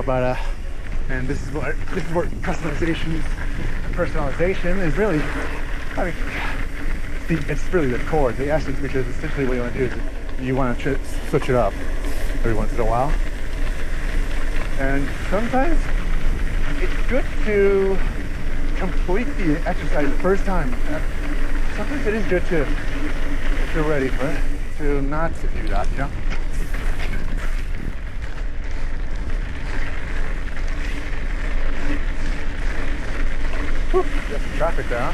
but and this is where customization and personalization is really, I mean, it's really the core, the essence, because essentially what you want to do is you want to switch it up every once in a while. And sometimes it's good to complete the exercise the first time. Sometimes it is good to, if you're ready for it, to not to do that, you know? Whew, got some traffic there, huh?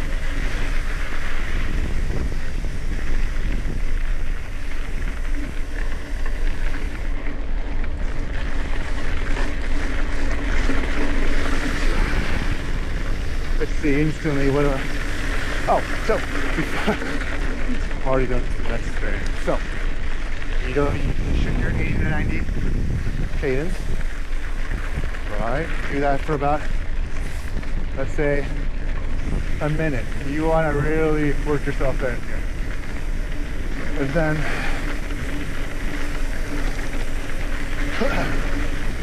Let's see, instantly, what do I... Oh, so, I've already done this, that's great. So, you shift your 80 to 90 cadence. Right, do that for about, let's say, a minute. You want to really work yourself in here. And then,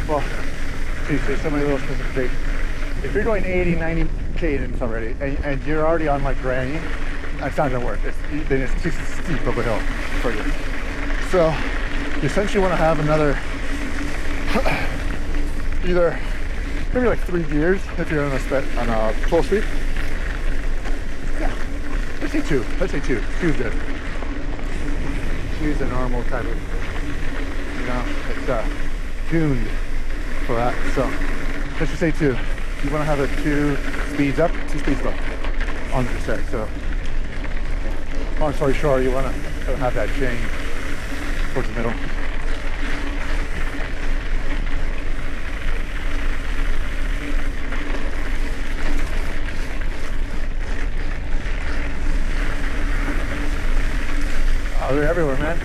well, geez, there's so many little specific. If you're going 80, 90 cadence already, and you're already on like granny, that's not gonna work. Then it's too steep of a hill for you. So you essentially want to have another, either maybe like 3 gears if you're on a full speed. Yeah, let's say 2. Let's say 2. 2 is good. 2 is a normal type of, you know, it's tuned for that. So let's just say 2. You want to have it 2 speeds up, 2 speeds low on the set. So, long story short, you want to have that change towards the middle. Oh, they're everywhere, man.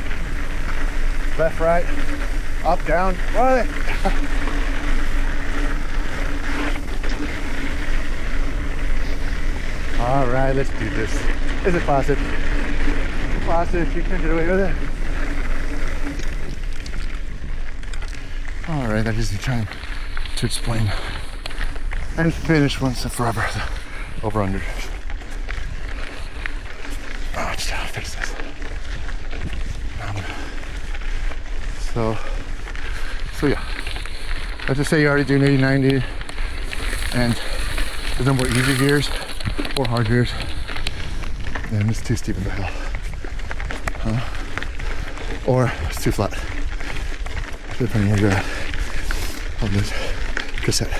Left, right, up, down. What? All right, let's do this. It's a classic. Classic, you can get away with it. All right, that is the time to explain and finish once and forever the over-under. Oh, just gotta fix this. So yeah. Let's just say you're already doing 80, 90, and there's no more easy gears or hard gears, then it's too steep of a hill. Or it's too flat, depending where you're at on this cassette.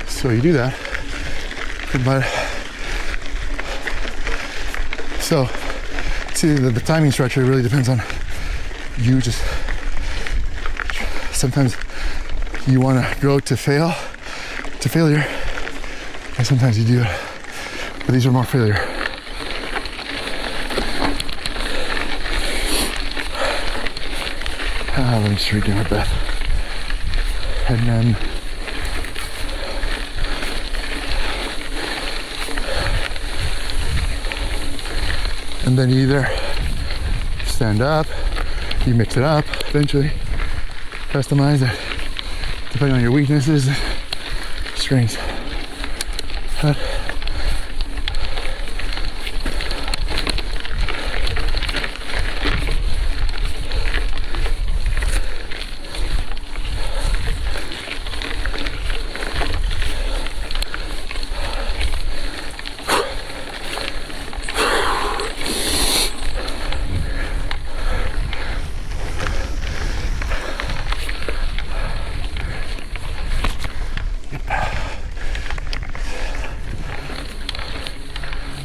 So you do that, but so see the timing structure really depends on you. Just sometimes you want to go to failure, and sometimes you do it. But these are more failure. Let me just regain my breath. And then you either stand up, you mix it up eventually, customize it depending on your weaknesses and strengths. But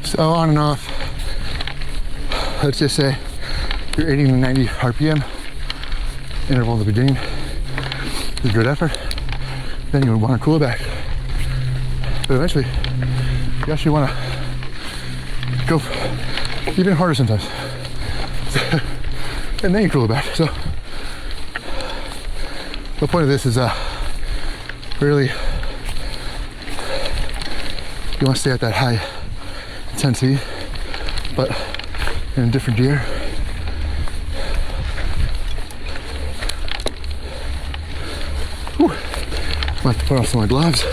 so on and off, let's just say you're 80 to 90 RPM interval in the beginning is good effort, then you would want to cool it back. But eventually, you actually want to go even harder sometimes. And then you cool it back. So the point of this is really, you want to stay at that high intensity, but in a different gear. Whew. have to put on some of my gloves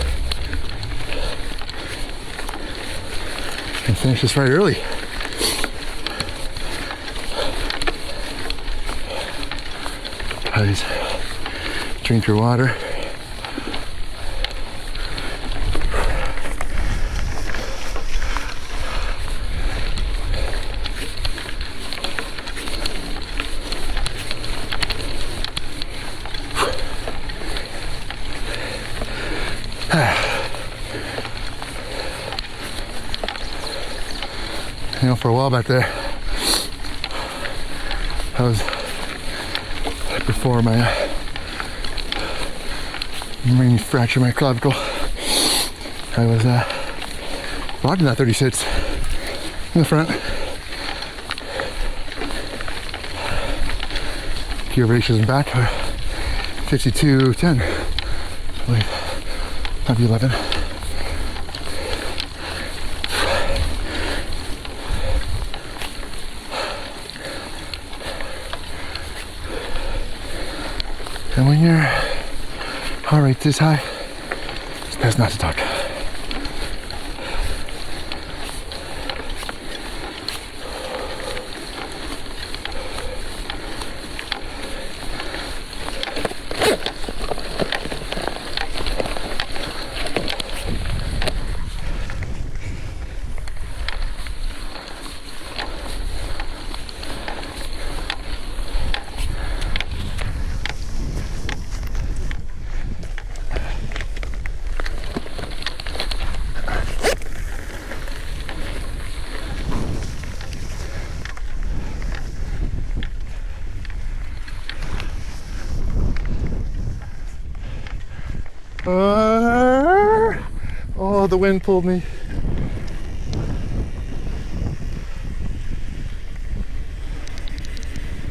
and finish this ride early. Guys, drink your water. You know, for a while back there, I was before my made me fracture my clavicle. I was rocking that 36 in the front. Gear ratios in back are 52-10. I believe. Might be 11. And when your heart rate this high, it's best not to talk. Oh, the wind pulled me.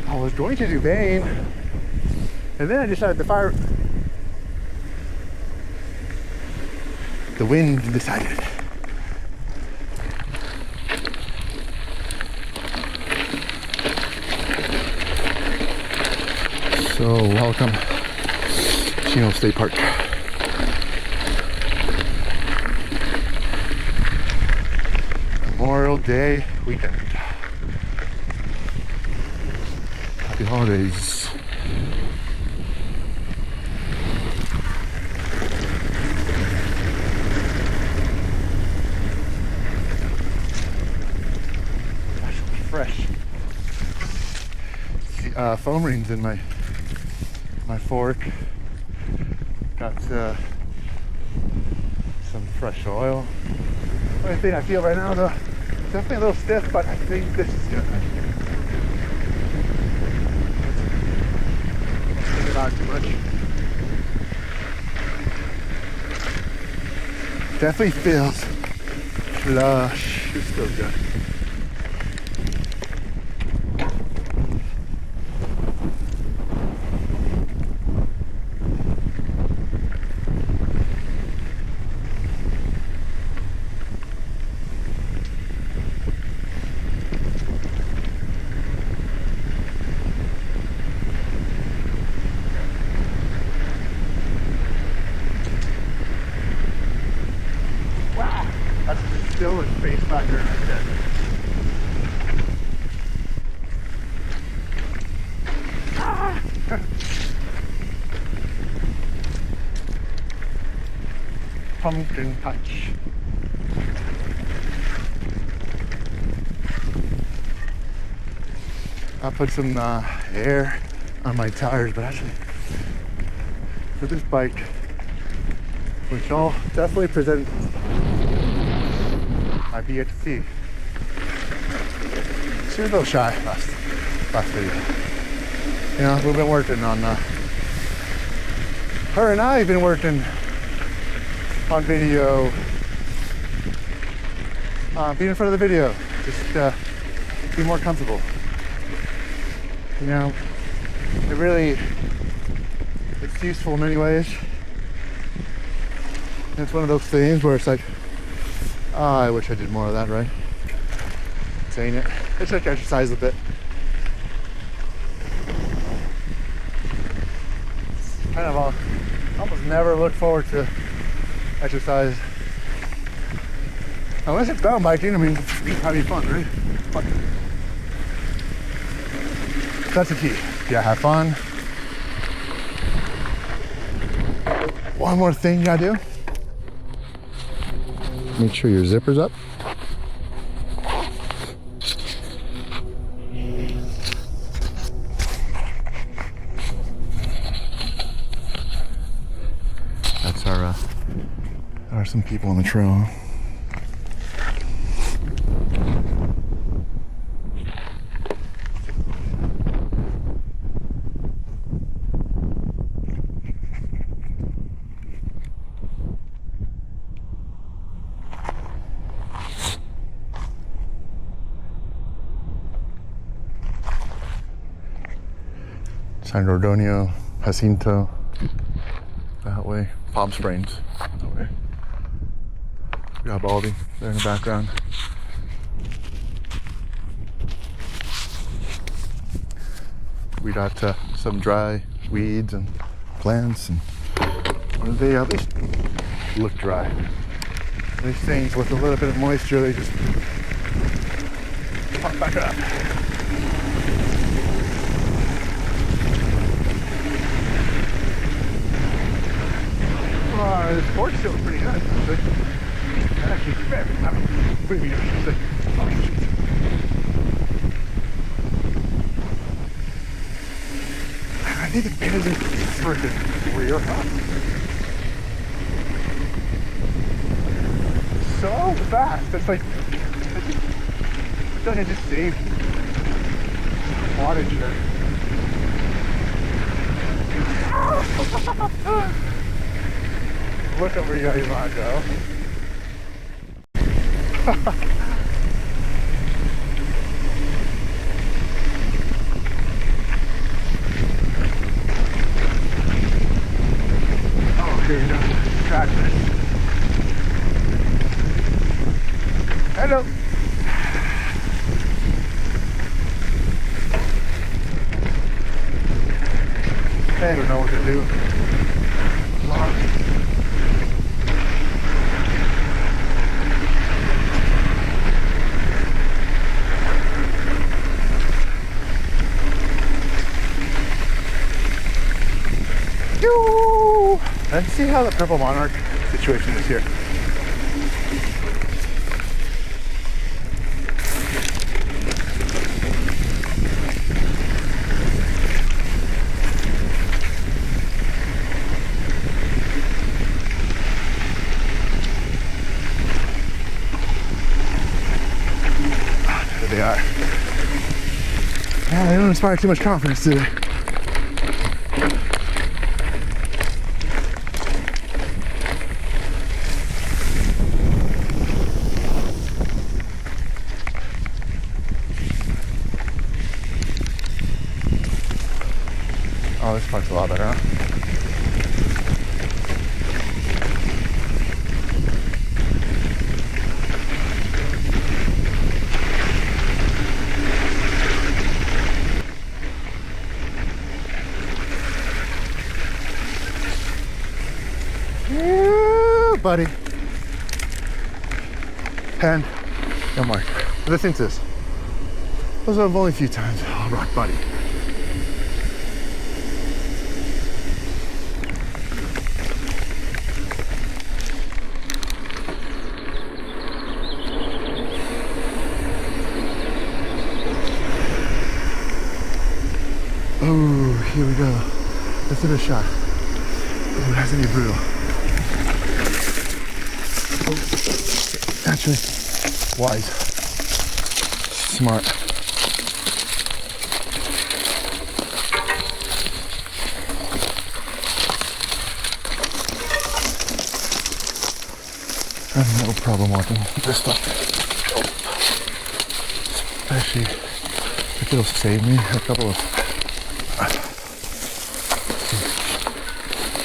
I was going to do Bane, and then I decided to fire. The wind decided. So, welcome, Chino Hills State Park. Memorial Day weekend. Happy holidays. Gosh, it's fresh. Foam rings in my fork. Got some fresh oil. Only thing I feel right now, though, definitely a little stiff, but I think this is good. Don't think about it too much. Definitely feels lush. It's still good. Still a space factor in my head. Pumpkin patch. I put some air on my tires, but actually for this bike, which I'll definitely present my BXT. She was a little shy last video. You know, we've been working on her and I have been working on video, being in front of the video, just be more comfortable. You know, it's useful in many ways. And it's one of those things where it's like, oh, I wish I did more of that, right? Saying it. It's like exercise a bit. It's kind of almost never look forward to exercise. Unless it's mountain biking, I mean, it's having fun, right? But that's the key. Yeah, have fun. One more thing you gotta do. Make sure your zipper's up. That's our, there are some people on the trail. San Gordonio, Jacinto, that way. Palm Springs, that way. We got Baldy there in the background. We got some dry weeds and plants, and they at least look dry. These things with a little bit of moisture, they just pop back up. This fork still pretty good. Actually, very I think the pin is freaking rear, huh? So fast. It's like, I feel like I just saved wattage there. Look at where you guys want to go. Oh, here we go. Tractor. Hello. I don't know what to do. Let's see how the Purple Monarch situation is here. There they are. Yeah, they don't inspire too much confidence, do they? Oh, this part's a lot better, huh? Yeah, buddy. And no mark. Listen to this. Those are only a few times. Oh, rock, buddy. Oh, here we go. Let's do a shot. Oh, that's gonna be brutal. Oh, actually, wise. Smart. I have no problem walking this stuff. Oh. Especially if it'll save me a couple of...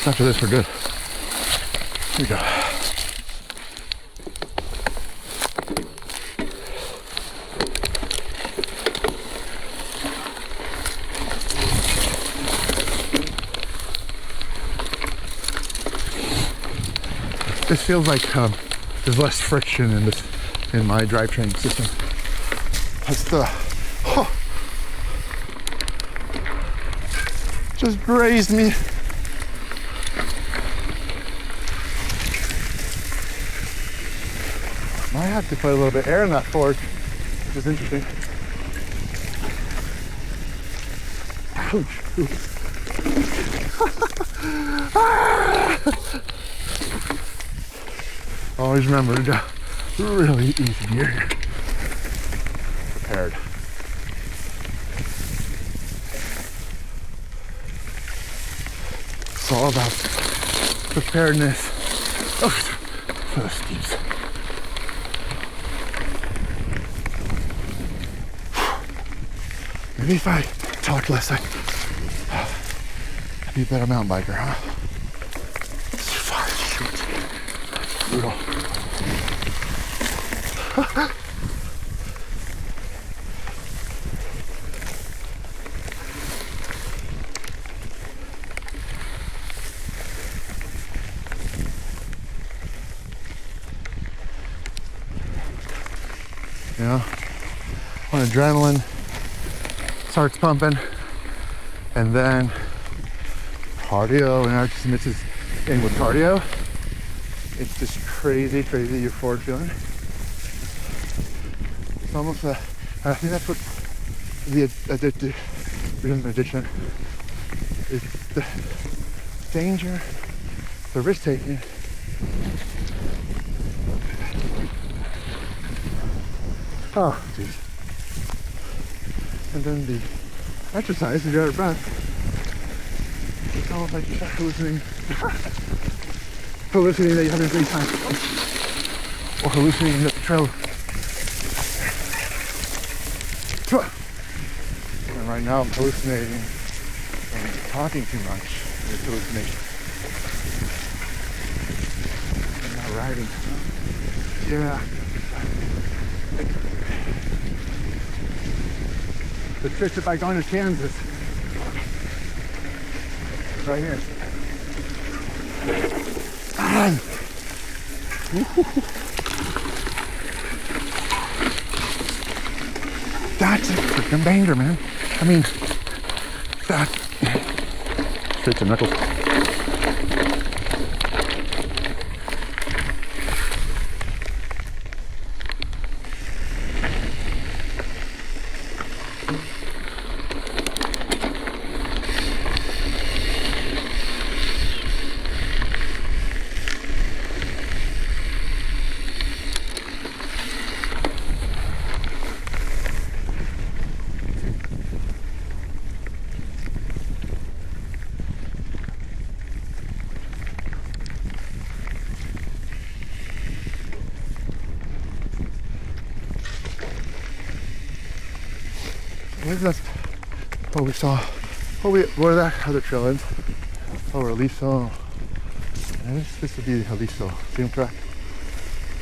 After this, we're good. Here we go. This feels like there's less friction in my drivetrain system. That's the just grazed me. I have to put a little bit of air in that fork, which is interesting. Ouch. Always remember to really easy gear. Prepared. It's all about preparedness. Oh, for the steeps. Maybe if I talk less, I'd be a better mountain biker, huh? Shoot. Brutal. You know, when adrenaline starts pumping, and then cardio, and I just mixes in with cardio, it's just crazy euphoric feeling. It's almost I think that's what the addiction is, the danger, the risk taking. Oh, jeez. And then the exercise, you got it breath. It's almost like you start hallucinating. Hallucinating that you have a great time. Or hallucinating that the trail. And right now I'm hallucinating and talking too much. It's hallucination. I'm not riding. Yeah. The trick if I go into Kansas. Right here. That's a freaking banger, man. I mean, that straight to knuckles. That's what we saw. Where that other trail ends. Over Aliso. And this would be Aliso. Same track.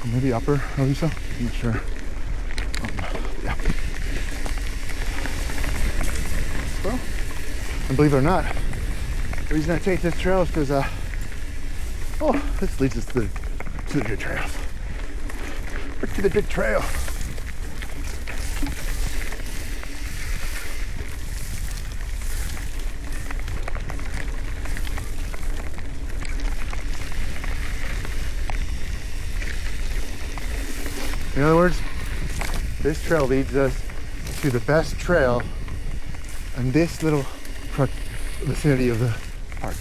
Or maybe upper Aliso. I'm not sure. Yeah. Well, and believe it or not, the reason I take this trail is because this leads us to the good trails. We're to the big trail. In other words, this trail leads us to the best trail in this little vicinity of the park.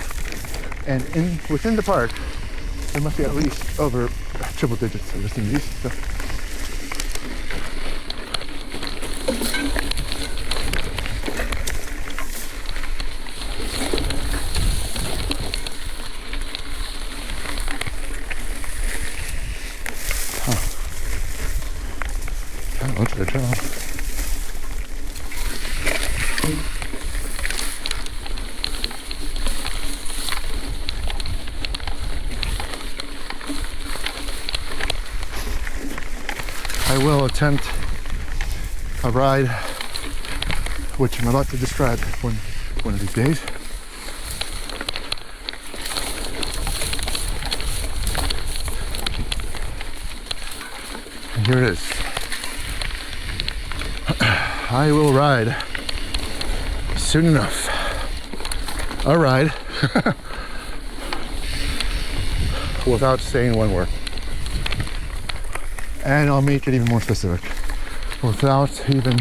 And within the park, there must be at least over triple digits of vicinities. So. Look at the trail. I will attempt a ride which I'm about to describe one of these days. Here it is. I will ride soon enough. A ride without saying one word. And I'll make it even more specific. Without even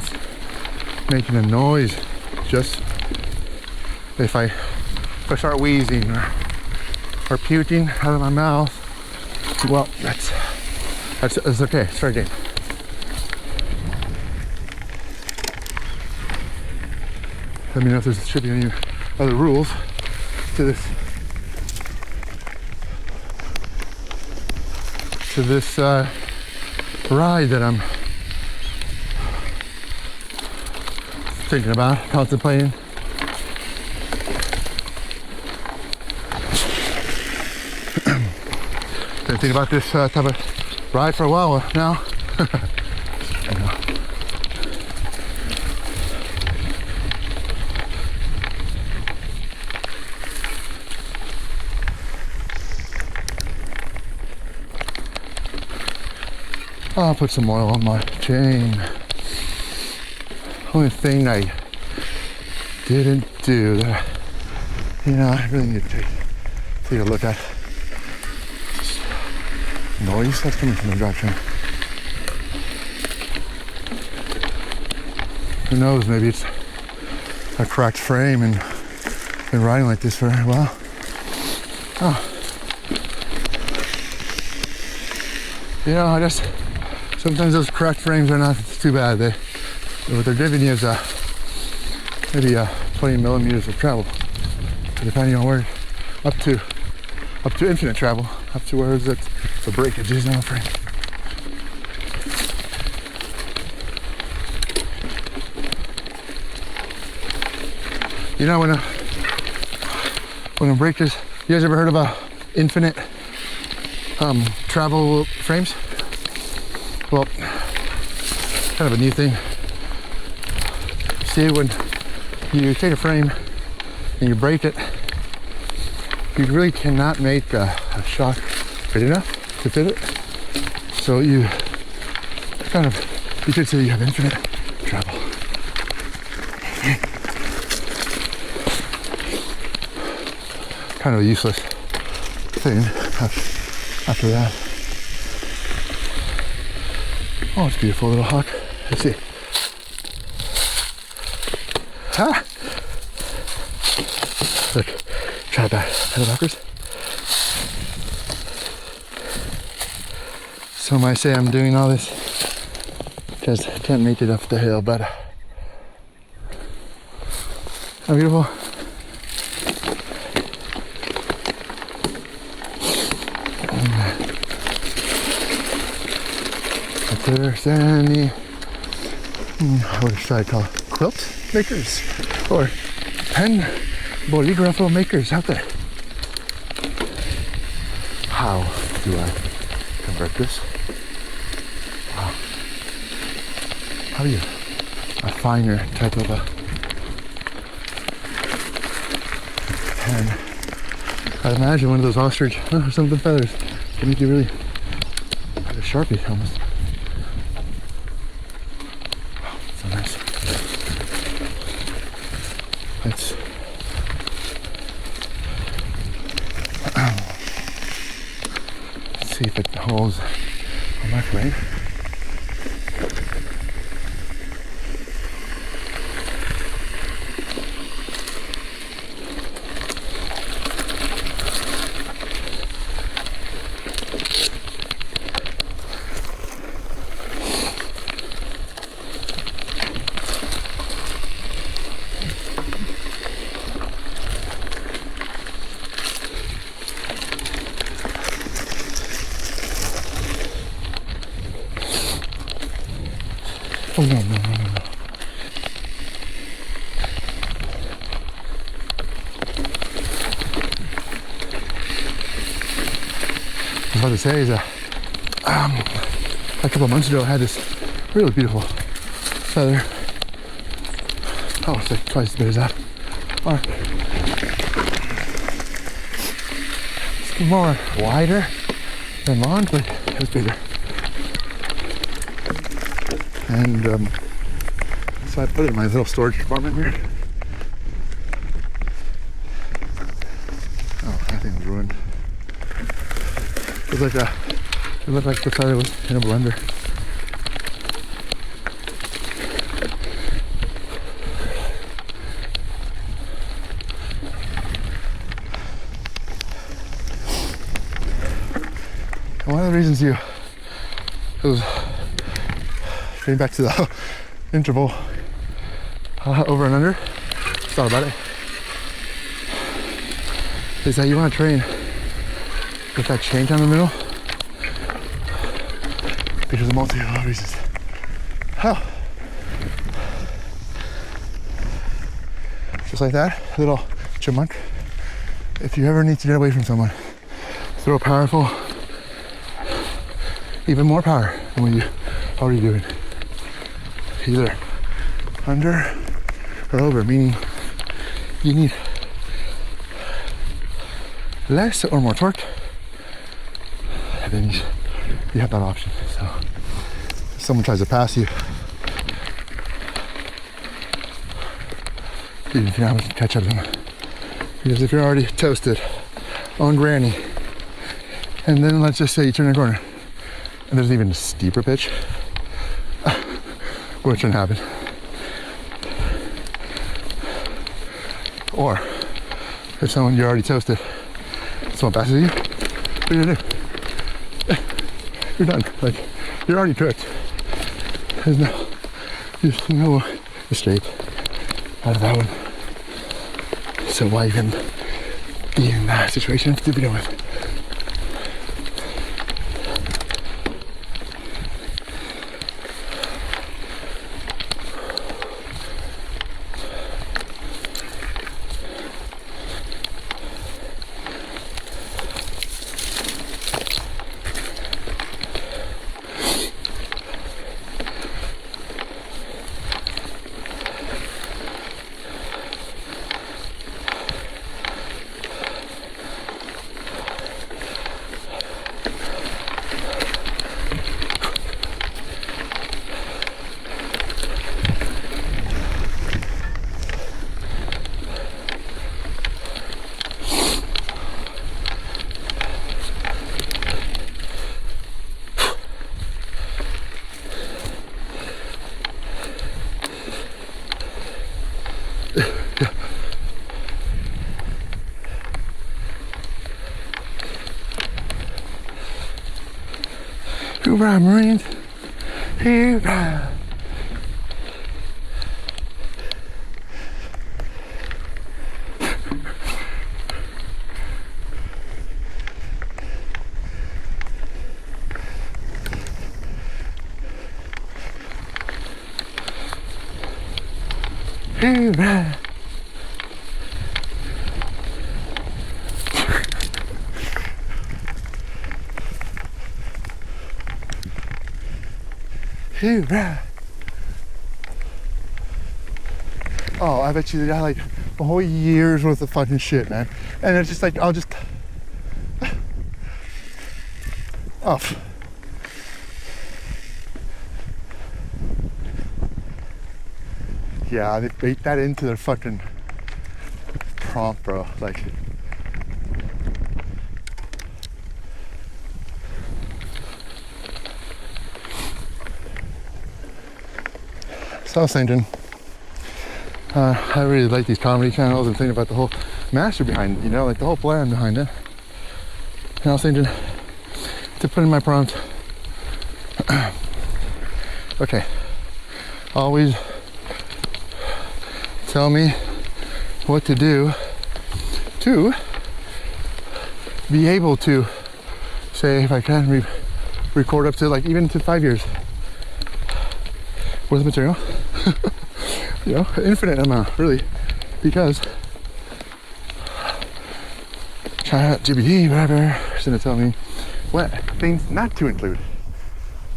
making a noise. Just if I start wheezing or puking out of my mouth, well, that's okay. It's fair game. Let me know if there should be any other rules to this ride that I'm thinking about, contemplating. Been thinking about this type of ride for a while now. I'll put some oil on my chain. Only thing I didn't do that, I really need to take a look at. Noise that's coming from the drivetrain. Who knows, maybe it's a cracked frame and been riding like this for a while. Oh. I just, sometimes those cracked frames are not too bad. What they're giving you is maybe 20 millimeters of travel, depending on where, up to infinite travel, up to where the breakage is on the frame. When a breakage, you guys ever heard of infinite travel frames? Well, kind of a new thing. See, when you take a frame and you break it, you really cannot make a shock big enough to fit it. So you could say you have infinite travel. Kind of a useless thing after that. Oh, it's a beautiful little hawk. Let's see. Ah! Look, try that pedal backwards. Some might say I'm doing all this because I can't make it up the hill, but how beautiful. If there's any, what should I call it? Quilt makers or pen bolígrafo makers out there. How do I convert this? Wow. How do you, a finer type of a pen? I'd imagine one of those ostrich or something feathers can make you really, like a Sharpie almost. Wow, so nice. Let's see if it holds on my frame. Oh, no. I was about to say is a couple of months ago I had this really beautiful feather. Oh, it's like twice as big as that. Or it's more wider than long, but it was bigger. And so I put it in my little storage compartment here. Oh, that thing was ruined. It looked like the fire was in a blender. And one of the reasons it was getting back to the interval over and under, just thought about it, is that you want to train with that chain down the middle because of multiple reasons. How? Just like that, little chipmunk. If you ever need to get away from someone, throw powerful, even more power than what you already doing. Either under or over, meaning you need less or more torque, and then you have that option. So if someone tries to pass you, you can always catch up to them. Because if you're already toasted on granny, and then let's just say you turn a corner, and there's even a steeper pitch, which can happen. Or if someone you're already toasted, someone passes you, what are you gonna do? You're done. Like, you're already cooked. There's no escape out of that one. So why even be in that situation to begin with? Hoorah, Marines! Hoorah! Hoorah! Hoorah! Oh, I bet you they got like a whole year's worth of fucking shit, man. And it's just like, I'll just... Oh. Yeah, they baked that into their fucking prompt, bro. Like... So I was thinking, I really like these comedy channels and thinking about the whole master behind it, you know, like the whole plan behind it. And I was thinking to put in my prompt, okay, always tell me what to do to be able to, say, if I can record up to like even to 5 years worth of material. You know, infinite amount, really, because ChatGPT, whatever, is gonna tell me what things not to include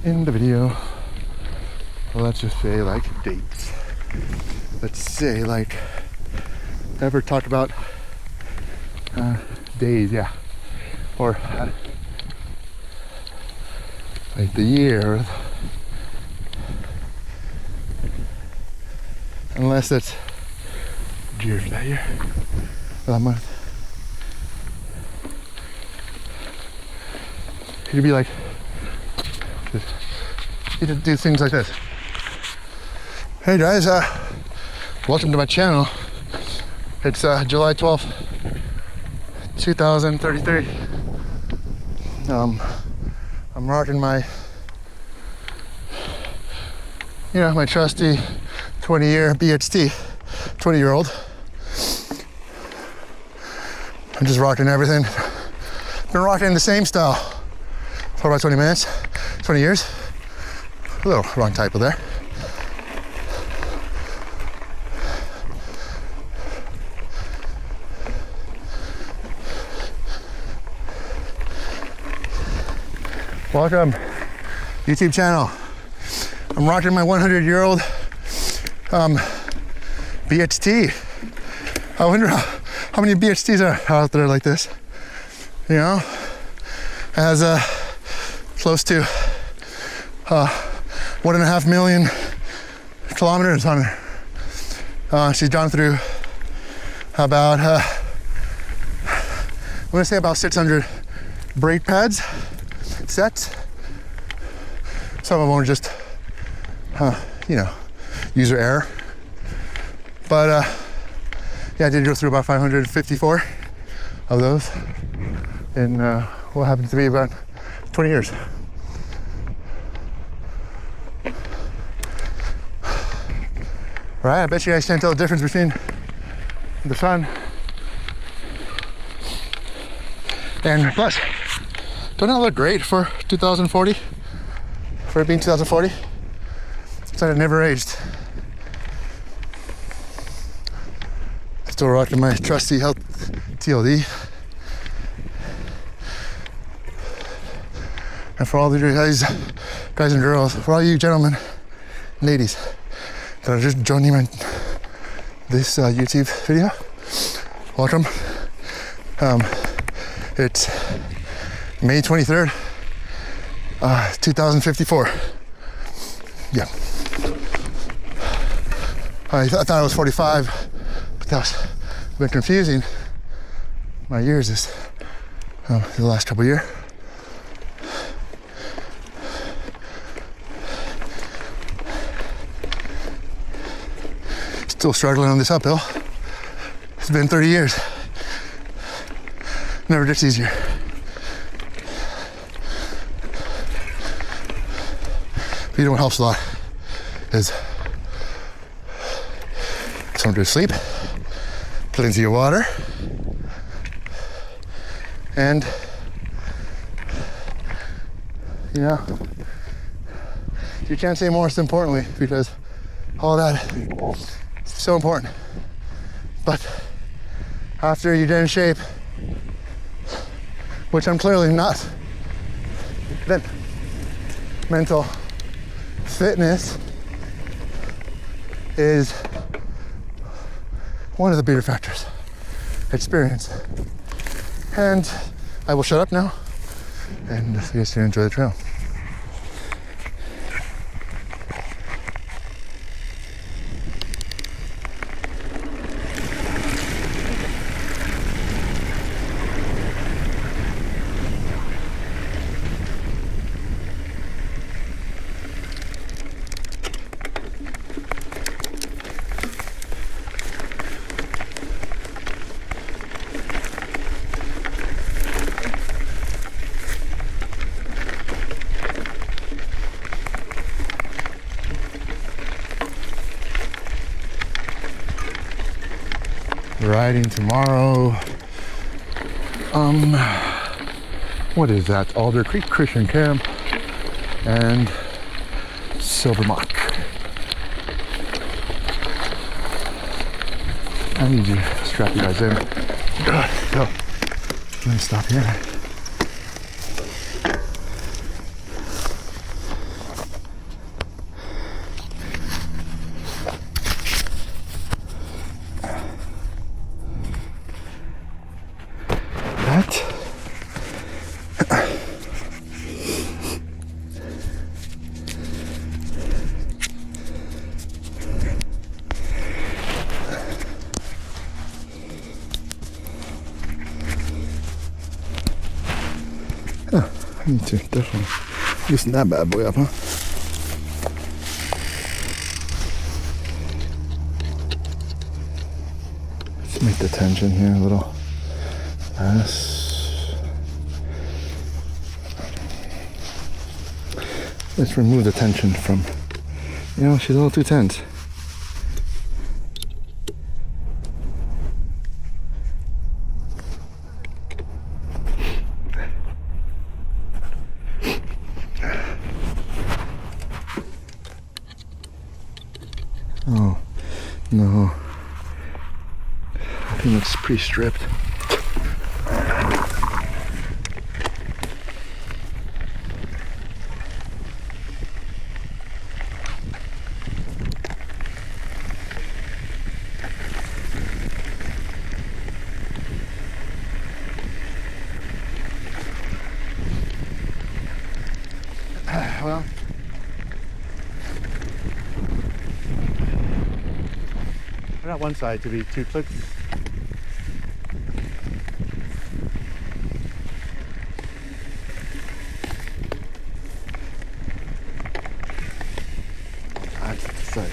in the video. Well, let's just say like dates. Let's say like ever talk about days, yeah, or like the year. Unless it's deer that year. That month. You'd be like, you just do things like this. Hey guys, welcome to my channel. It's July 12th, 2033. I'm rocking my, my trusty 20-year BXT, 20-year-old. I'm just rocking everything. Been rocking the same style for about 20 minutes, 20 years. A little wrong typo there. Welcome, YouTube channel. I'm rocking my 100-year-old BXT. I wonder how many BXTs are out there like this. You know, it has close to 1.5 million kilometers on her. She's gone through about, I'm gonna say about 600 brake pads. Sets. Some of them are just, user error. But yeah, I did go through about 554 of those in what happens to be about 20 years. Right, I bet you guys can't tell the difference between the sun and plus. Don't that look great for 2040? For it being 2040? It's like it never aged. Still rocking my trusty health TLD. And for all the guys and girls, for all you gentlemen, ladies, that are just joining me this YouTube video, welcome. It's May 23rd, 2054. Yeah. I thought it was 45, but that was a bit confusing. My years is the last couple of years. Still struggling on this uphill. It's been 30 years. Never gets easier. You know what helps a lot is some good sleep, plenty of water, and you can't say most importantly, because all that is so important. But after you get in shape, which I'm clearly not, then mental fitness is one of the bigger factors. Experience. And I will shut up now and you guys can enjoy the trail. Riding tomorrow. What is that? Alder Creek Christian Camp and Silver Mock. I need to strap you guys in. So, let me stop here. I need to definitely loosen that bad boy up, huh? Let's make the tension here a little less. Let's remove the tension from, you know, she's a little too tense. Oh, no. I think it's pretty stripped. Well, I got one side to be 2 clicks. That's the side.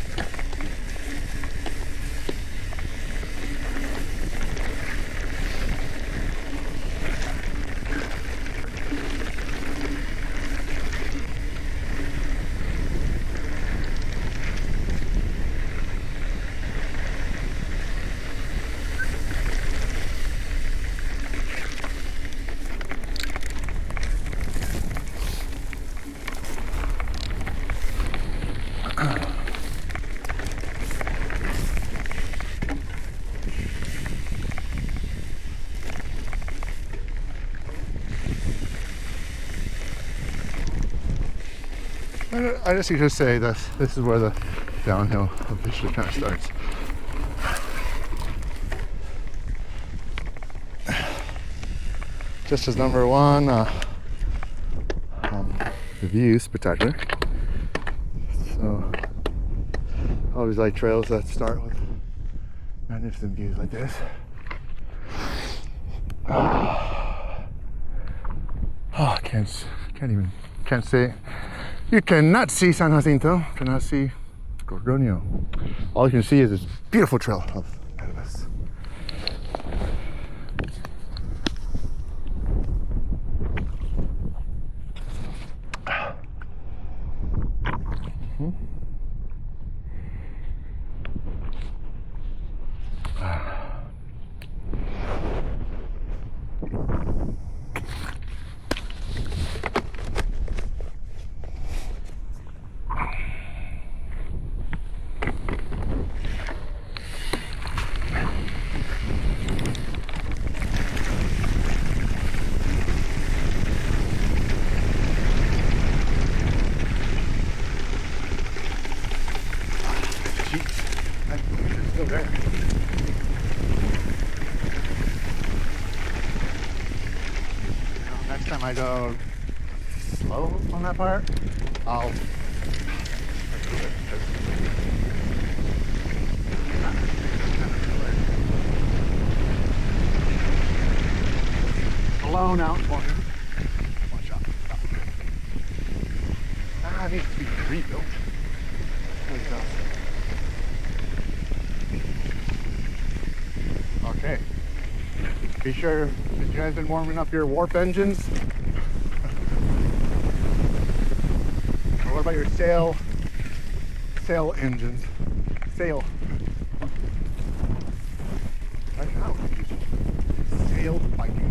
I guess you could say that this is where the downhill officially kind of starts. Just as number one, the view is spectacular. So, I always like trails that start with magnificent views like this. Oh, can't say. You cannot see San Jacinto, cannot see Gorgonio. All you can see is this beautiful trail ahead of us. Still there. Next time I go slow on that part, I'll blown out corner. Watch out. That needs to be rebuilt. There we go. Okay. Be sure that you guys been warming up your warp engines. Or what about your sail engines? Sail. Right now, sail biking.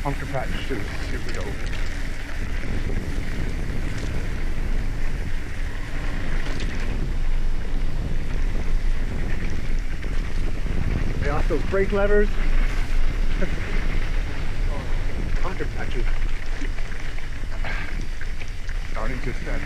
Pumpkin patch shoes. Here we go. They also brake levers. Pumpkin patches. Starting to extend.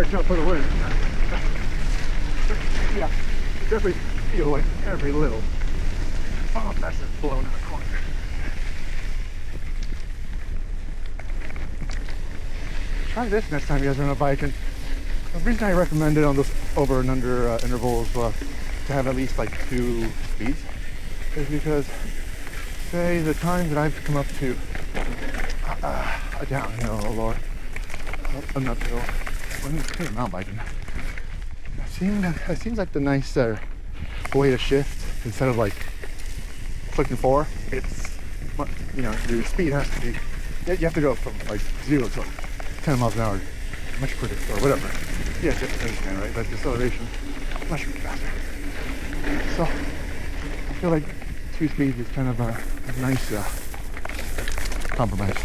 hard jump for the win. Yeah, definitely feel like every little. Oh, that's just blown in the corner. Try this next time you guys are on a bike. And the reason I recommend it on those over and under intervals to have at least like 2 speeds is because, say, the time that I've come up to a downhill or an uphill when it's mountain biking, it seems like the nice way to shift instead of like clicking 4. It's, you know, your speed has to be, you have to go from like 0 to 10 miles an hour much quicker or whatever. Yeah, just understand, right? But deceleration much faster. So I feel like 2 speeds is kind of a nice compromise.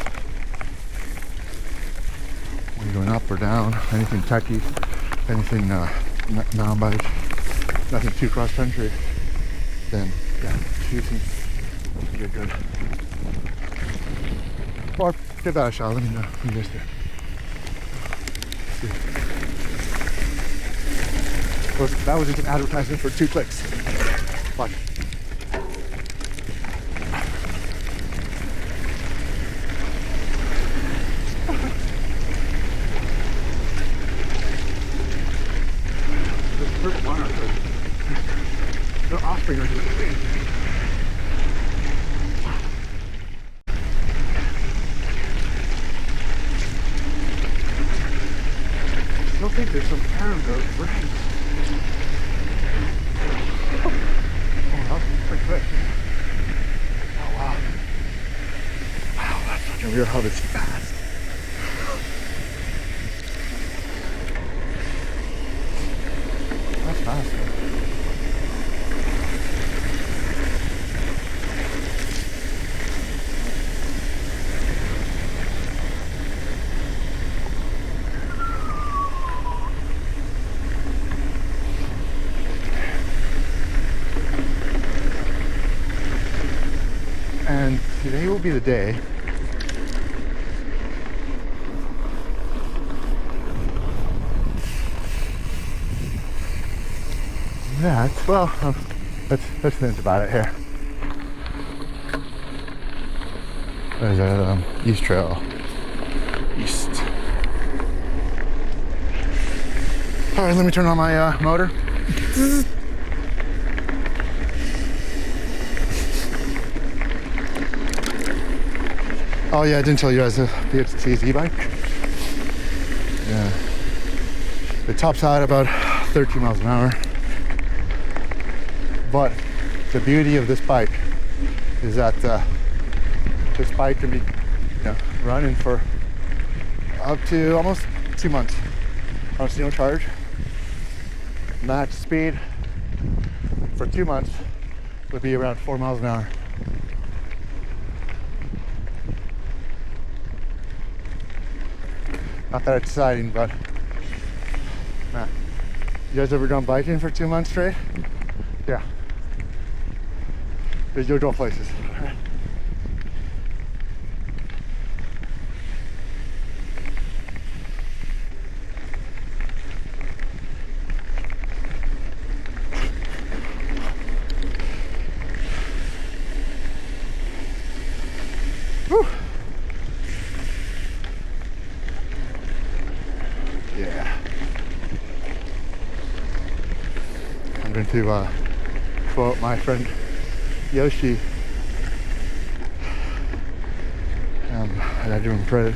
When you're going up or down, anything techy, anything mountain bike, nothing too cross country, then yeah, 2 seems to get good. Or give that a shot. Let me know if you missed it. That was just an advertisement for 2 clicks. Watch. This purple bar, the offspring are just big. I still think there's some parent brains. Oh wow. Wow, that's fucking weird how this fast. That's fast, man. And today will be the day that, well, let's think about it here. There's a East Trail. East. Alright, let me turn on my motor. Oh yeah, I didn't tell you guys the BXT e-bike. Yeah. It tops out about 13 miles an hour. But the beauty of this bike is that this bike can be, you know, running for up to almost 2 months on a single charge. Max speed for 2 months would be around 4 miles an hour. Not that exciting, but nah. You guys ever gone biking for 2 months straight? Yeah. You'll go places. Whew. Yeah. I'm going to quote my friend Yoshi. And I give him credit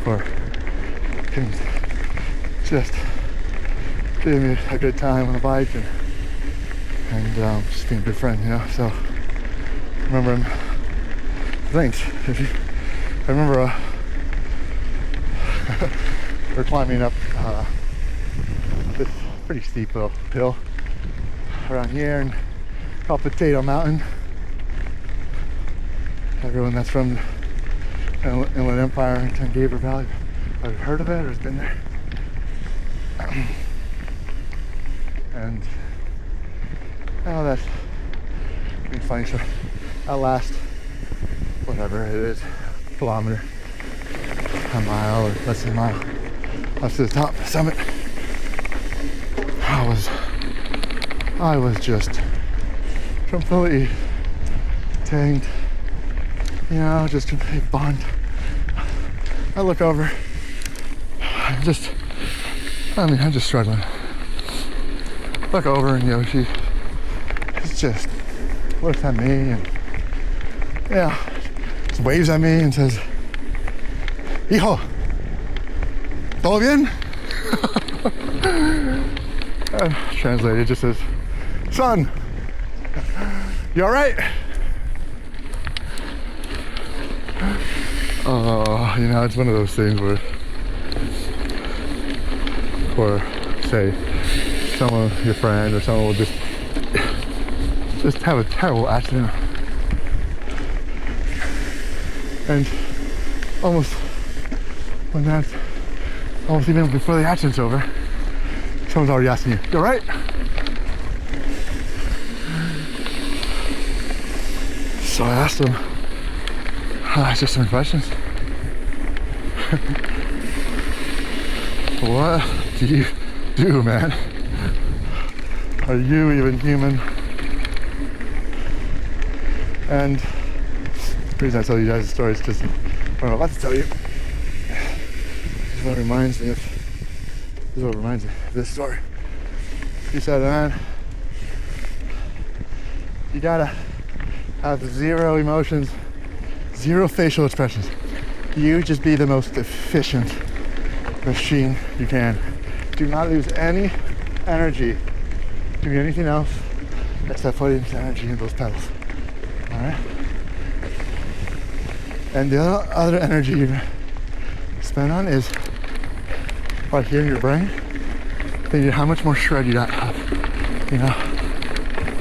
for him just giving me a good time on the bike and just being a good friend, you know. So I remember him. Thanks. I remember we're climbing up this pretty steep little hill around here and called Potato Mountain. Everyone that's from Inland Empire and Tungaver Valley, I've heard of it or has been there. And oh, that's been funny. So at last, whatever it is, kilometer, a mile or less than a mile up to the top, summit. I was just completely tanked, you know, just completely bummed. I look over, I'm just struggling. Look over and Yoshi just looks at me and, yeah, just waves at me and says, "Hijo, ¿todo bien?" Translated, just says, "Son, you all right?" You know, it's one of those things where say someone, your friend or someone will just have a terrible accident, and almost even before the accident's over, someone's already asking you, "You all right?" So I asked him just some questions. What do you do, man? Are you even human? And the reason I tell you guys the story is because what I'm about to tell you is what reminds me of this story. He said, "Man, you gotta have zero emotions, zero facial expressions. You just be the most efficient machine you can. Do not lose any energy doing anything else except putting energy in those pedals. All right? And the other energy you spend on is right here in your brain, thinking how much more shred you got have, you know,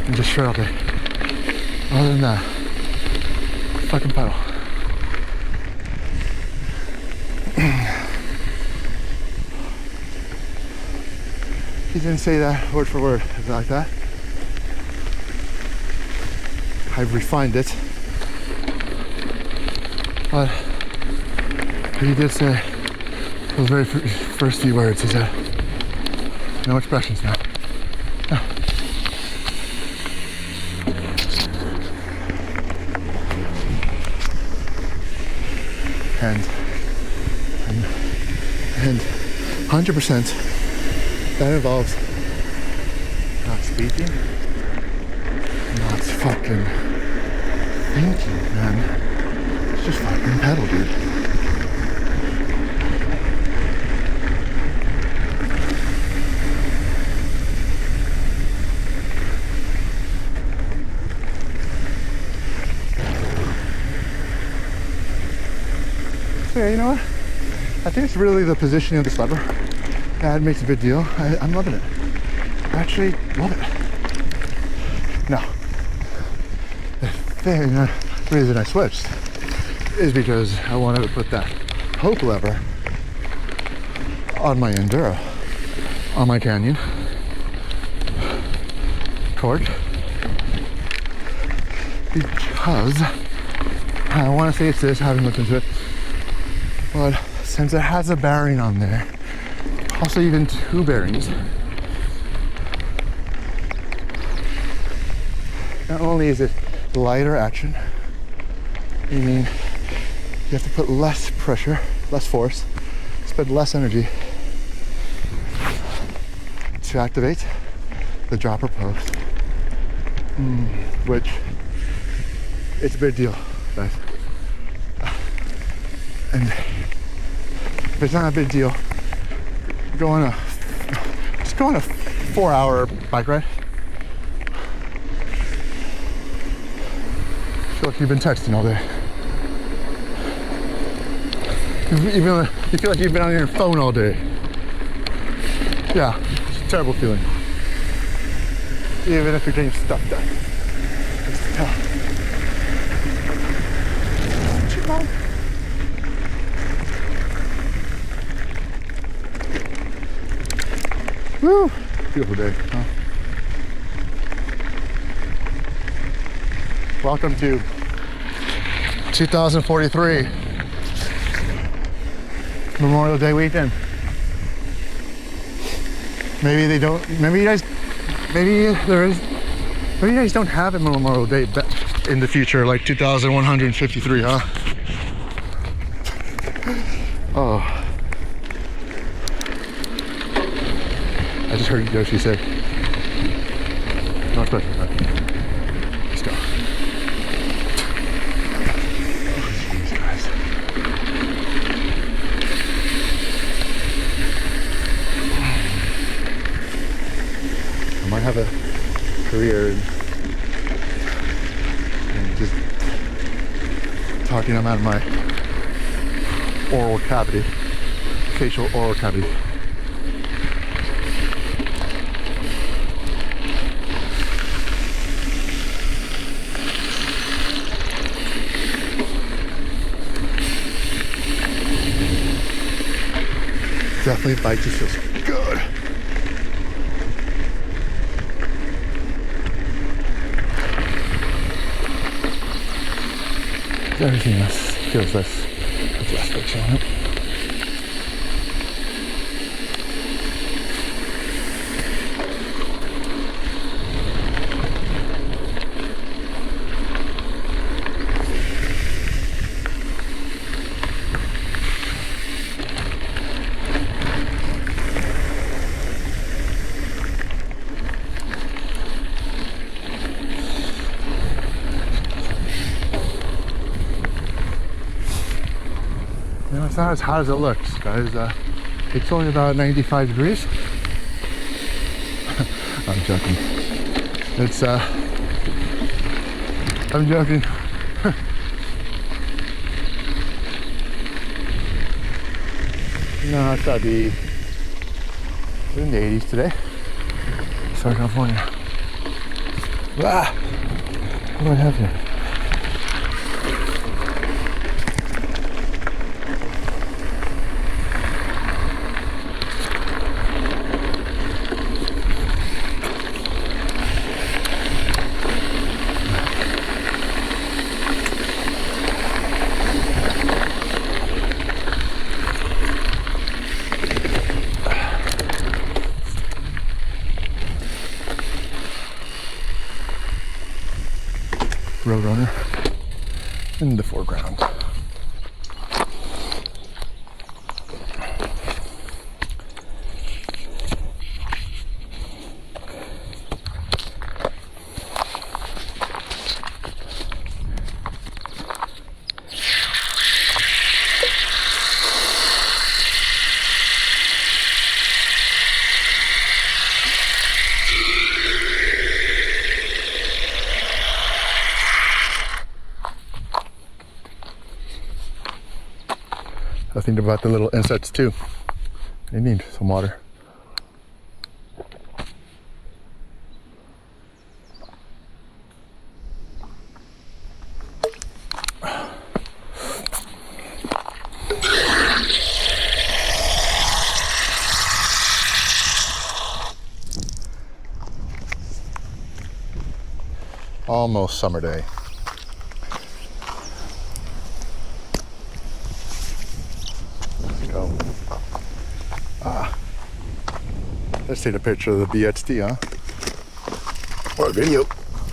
and just shred all day. Other than that, fucking pedal." He didn't say that word for word like that. I've refined it. But he did say those very first few words. He said, "No expressions now." No. And 100% that involves not speaking, not fucking thinking, man. It's just fucking pedal, dude. So yeah, you know what? I think it's really the positioning of this lever that makes a big deal. I'm loving it. I actually love it. Now, the reason I switched is because I wanted to put that hope lever on my Enduro, on my Canyon cord, because I want to say it's this, I haven't looked into it, but since it has a bearing on there, also even two bearings, not only is it lighter action, meaning you have to put less pressure, less force, spend less energy to activate the dropper post, which it's a big deal, guys. And if it's not a big deal, just go on a 4-hour bike ride. I feel like you've been texting all day. You feel like you've been on your phone all day. Yeah, it's a terrible feeling. Even if you're getting stuff done. It's tough. Woo! Beautiful day, huh? Welcome to 2043 Memorial Day weekend. Maybe they don't. Maybe you guys. Maybe there is. Maybe you guys don't have a Memorial Day in the future, like 2153, huh? Oh. I just heard Yoshi say. Not expecting that. Let's go. Oh, jeez, guys. I might have a career in just talking them out of my oral cavity, facial oral cavity. Definitely bike just feels good. Everything else feels less friction on it. You know, it's not as hot as it looks, guys. It's only about 95 degrees. I'm joking. It's, I'm joking. No, it's gotta be in the 80s today. Southern California. Ah! What do I have here? Roadrunner in the foreground. I think about the little insects too. They need some water. Almost summer day. Let's take a picture of the BXT, huh? Or a video.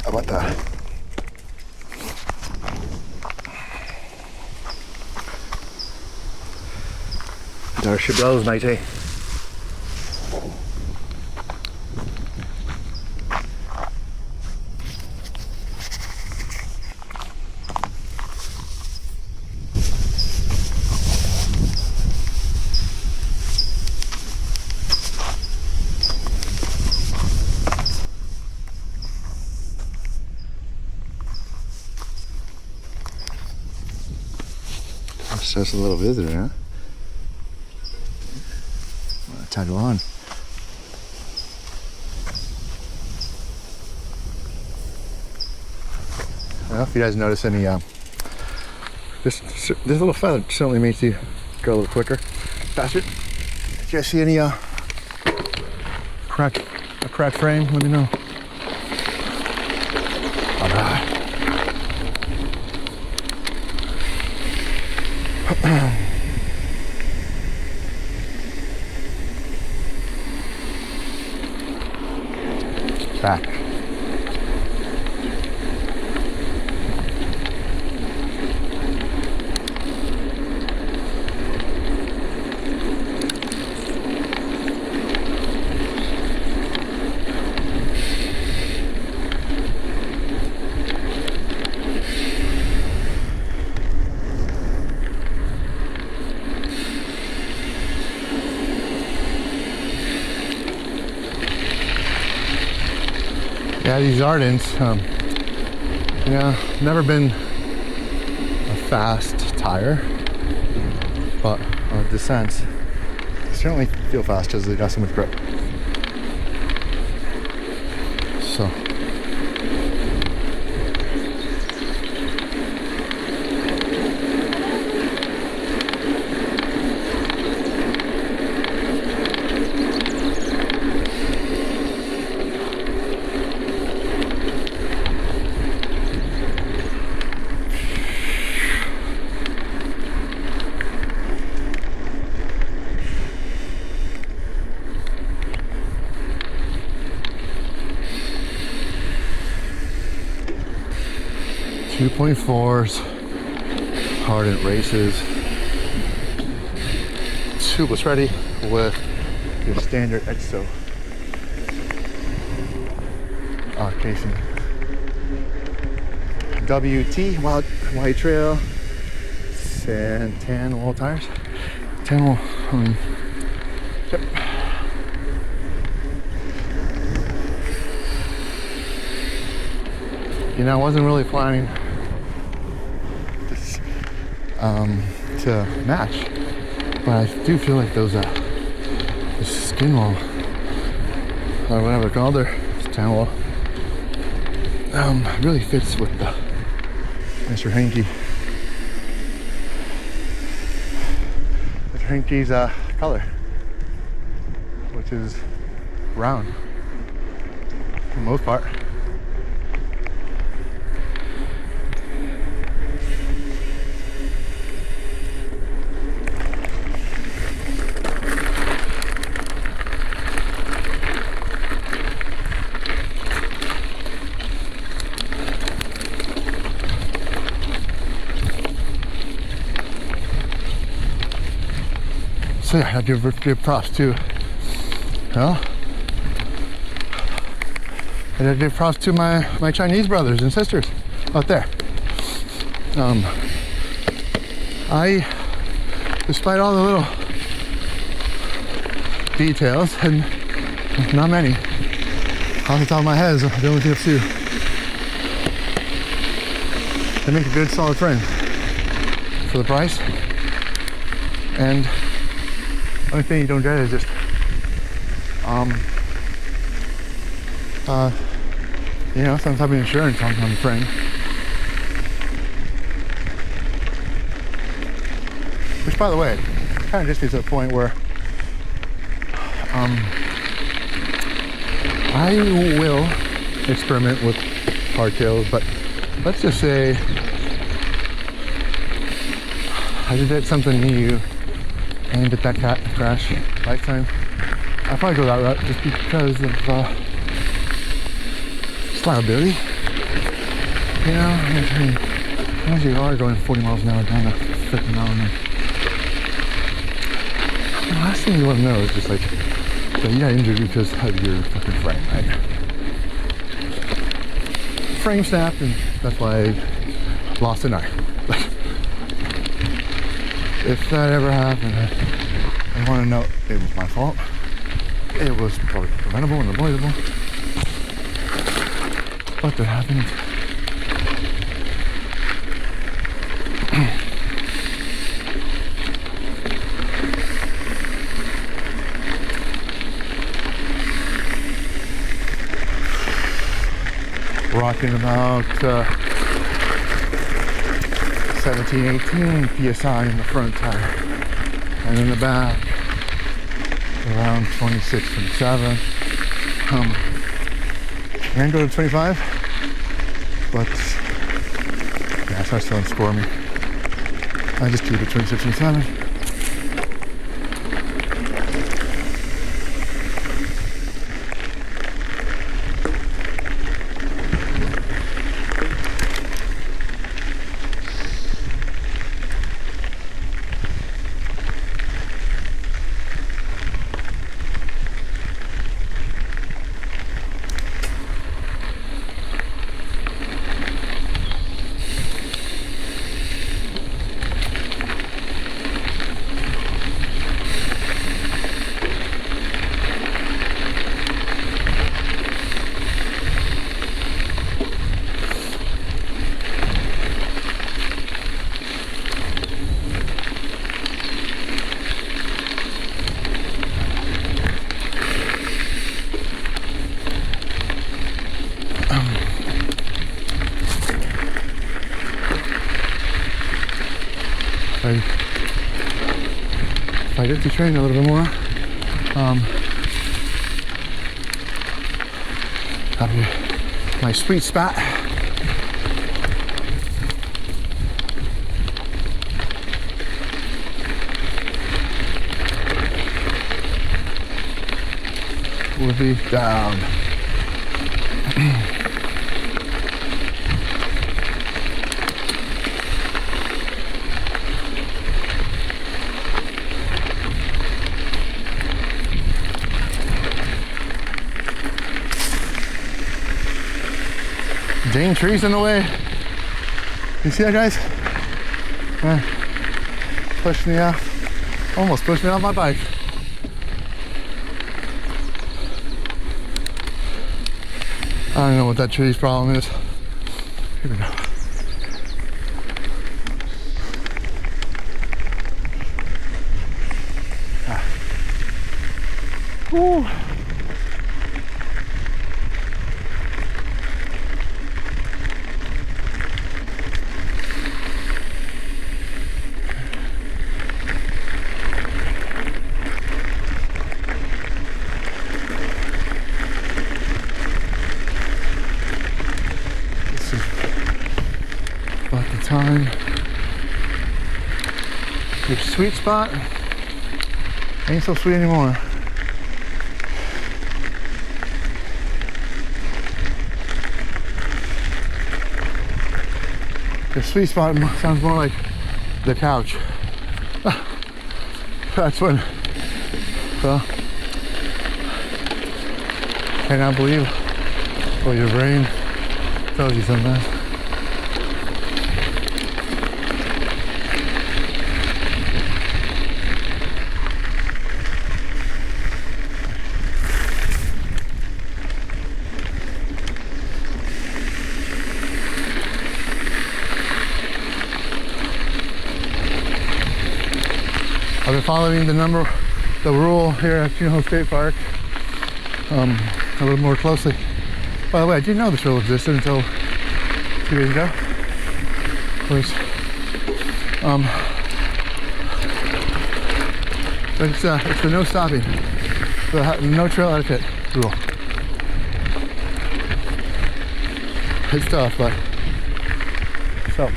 How about that? There she blows, matey. Just a little visitor, huh? Tag along. I don't know if you guys notice any, this little feather certainly makes you go a little quicker, faster. Do you guys see any, cracked frame? Let me know. All right. back. Yeah, these Ardents, never been a fast tire, but on descents, they certainly feel fast because they got so much grip. So. .4s, Ardent races, tubeless ready with your standard EXO casing. WT White Trail and tan wall tires. Tan wall. Yep. You know, I wasn't really planning this to match, but I do feel like those the skin wall or whatever they're called, their tan wall, really fits with the Mr. Hankey. Mr. Hankey's color, which is brown for the most part. So yeah, I give props to, I give props to my Chinese brothers and sisters out there. I, despite all the little details, and not many, off the top of my head is the only thing to do. They make a good solid frame for the price, and only thing you don't get is just some type of insurance on the frame. Which, by the way, kind of just gets to the point where I will experiment with hardtails, but let's just say I did something new aimed at that cat crash lifetime. I'll probably go that route just because of liability. You know, I mean, as you are going 40 miles an hour down a freaking mountain, the last thing you want to know is just like, so you got injured because of your fucking frame, right? Frame snapped, and that's why I lost an eye. Like, if that ever happened, I want to know it was my fault. It was probably preventable and avoidable, but that happened. Rocking about 17-18 psi in the front tire, and in the back around 26-27. I can go to 25, but yeah, it starts to unscore me. I just keep it 26-27. get to train a little bit more. That'll be my sweet spot. We'll be down. Dang trees in the way. You see that, guys? Pushed me out. Almost pushed me off my bike. I don't know what that tree's problem is. Here we go. Woo. Time. Your sweet spot ain't so sweet anymore. Your sweet spot sounds more like the couch. That's when, well, cannot believe what your brain tells you sometimes. I've been following the rule here at Chino Hills State Park a little more closely. By the way, I didn't know this rule existed until 2 days ago. It's the no stopping, the no trail etiquette rule. It's tough, but so.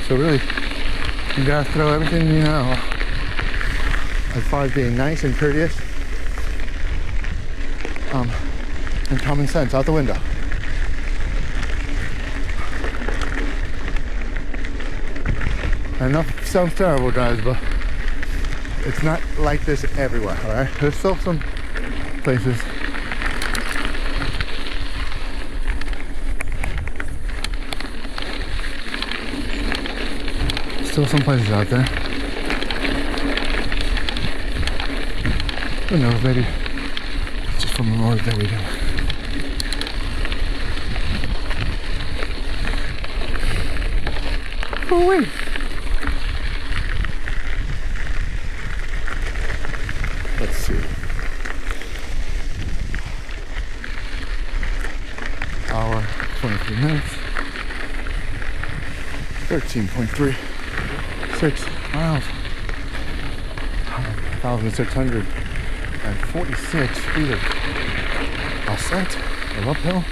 So really, you gotta throw everything you know as far as being nice and courteous and common sense out the window. I know it sounds terrible, guys, but it's not like this everywhere, alright? There's still some places out there. Who knows, maybe it's just from the noise that we do. Oh wait. Let's see. Hour, 23 minutes. 13.36 miles. 1,646 feet of ascent or uphill.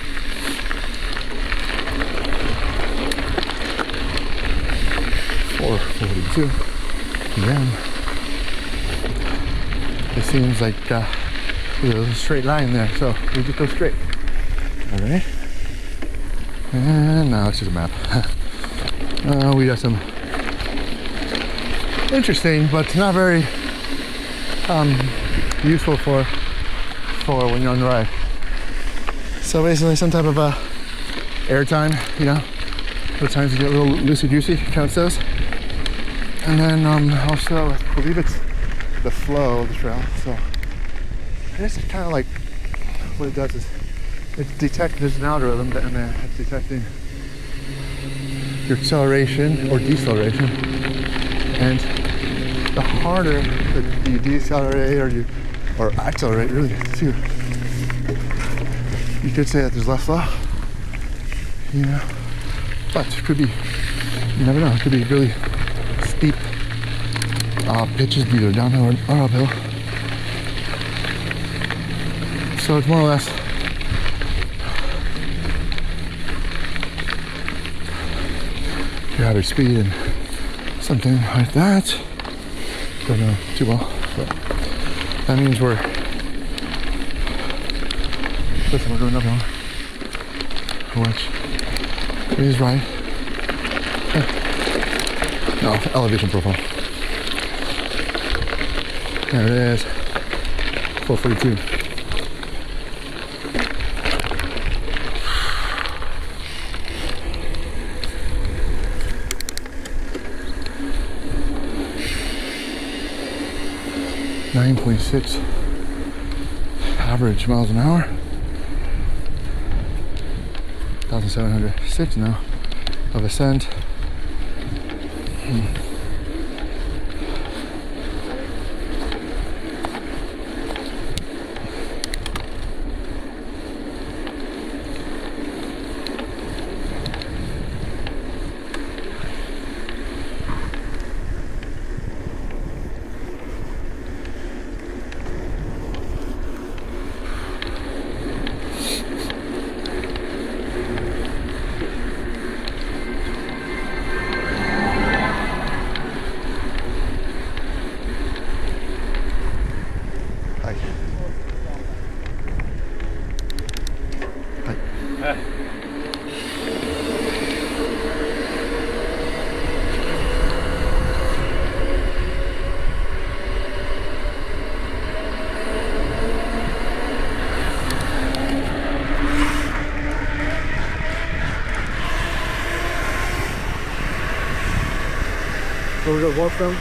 .442 p.m. It seems like there's a straight line there, so we just go straight. All right. And now it's just a map. We got some interesting, but not very useful for when you're on the ride. So basically, some type of airtime, you know. Sometimes you get a little loosey-goosey, counts those. And then also, I believe it's the flow of the trail. So I guess it's kind of like what it does is it detects, there's an algorithm and then it's detecting your acceleration or deceleration. And the harder that you decelerate or accelerate, really, too, you could say that there's less flow. you know. But it could be, you never know, it could be really steep pitches, either downhill or uphill. So it's more or less your average speed and something like that. Don't know too well, but that means we're doing uphill, which is right. No, elevation profile. There it is. 442. .6 average miles an hour. 1,706 now of ascent. So we're gonna walk them.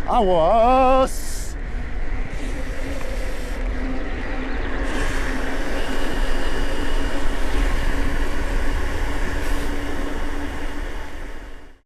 I was